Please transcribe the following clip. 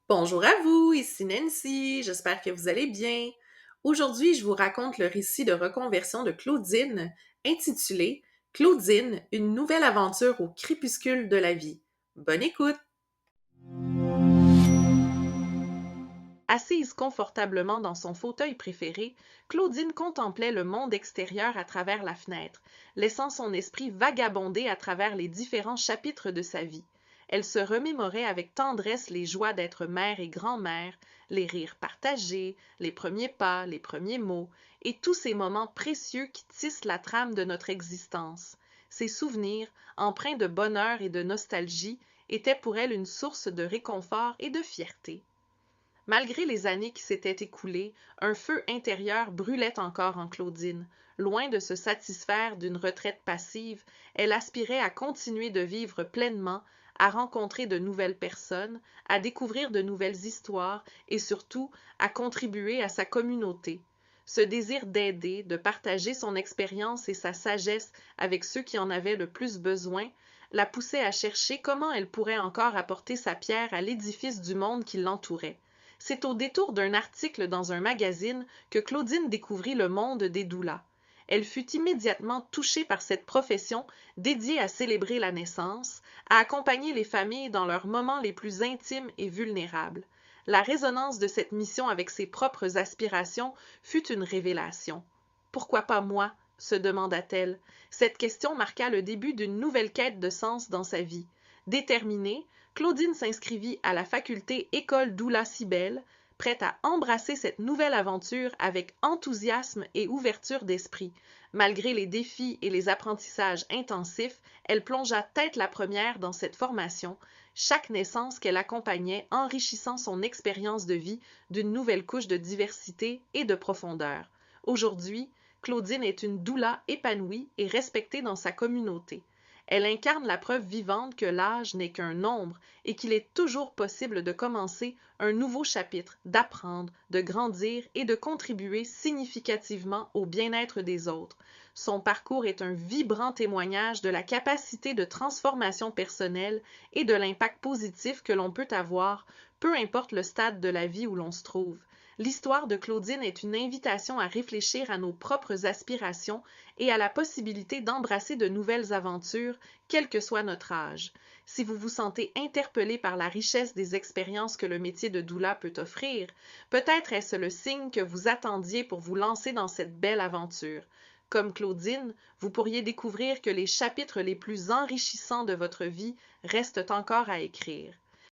Bonjour à vous, ici Nancy, j'espère que vous allez bien. Aujourd'hui, je vous raconte le récit de reconversion de Claudine, intitulé Claudine, une nouvelle aventure au crépuscule de la vie. Bonne écoute! Assise confortablement dans son fauteuil préféré, Claudine contemplait le monde extérieur à travers la fenêtre, laissant son esprit vagabonder à travers les différents chapitres de sa vie. Elle se remémorait avec tendresse les joies d'être mère et grand-mère, les rires partagés, les premiers pas, les premiers mots, et tous ces moments précieux qui tissent la trame de notre existence. Ces souvenirs, empreints de bonheur et de nostalgie, étaient pour elle une source de réconfort et de fierté. Malgré les années qui s'étaient écoulées, un feu intérieur brûlait encore en Claudine. Loin de se satisfaire d'une retraite passive, elle aspirait à continuer de vivre pleinement, à rencontrer de nouvelles personnes, à découvrir de nouvelles histoires et surtout à contribuer à sa communauté. Ce désir d'aider, de partager son expérience et sa sagesse avec ceux qui en avaient le plus besoin, la poussait à chercher comment elle pourrait encore apporter sa pierre à l'édifice du monde qui l'entourait. C'est au détour d'un article dans un magazine que Claudine découvrit le monde des doulas. Elle fut immédiatement touchée par cette profession dédiée à célébrer la naissance, à accompagner les familles dans leurs moments les plus intimes et vulnérables. La résonance de cette mission avec ses propres aspirations fut une révélation. Pourquoi pas moi? Se demanda-t-elle. Cette question marqua le début d'une nouvelle quête de sens dans sa vie. Déterminée, Claudine s'inscrivit à la faculté École Doula-Cybèle, prête à embrasser cette nouvelle aventure avec enthousiasme et ouverture d'esprit. Malgré les défis et les apprentissages intensifs, elle plongea tête la première dans cette formation, chaque naissance qu'elle accompagnait enrichissant son expérience de vie d'une nouvelle couche de diversité et de profondeur. Aujourd'hui, Claudine est une doula épanouie et respectée dans sa communauté. Elle incarne la preuve vivante que l'âge n'est qu'un nombre et qu'il est toujours possible de commencer un nouveau chapitre, d'apprendre, de grandir et de contribuer significativement au bien-être des autres. Son parcours est un vibrant témoignage de la capacité de transformation personnelle et de l'impact positif que l'on peut avoir, peu importe le stade de la vie où l'on se trouve. L'histoire de Claudine est une invitation à réfléchir à nos propres aspirations et à la possibilité d'embrasser de nouvelles aventures, quel que soit notre âge. Si vous vous sentez interpellé par la richesse des expériences que le métier de doula peut offrir, peut-être est-ce le signe que vous attendiez pour vous lancer dans cette belle aventure. Comme Claudine, vous pourriez découvrir que les chapitres les plus enrichissants de votre vie restent encore à écrire.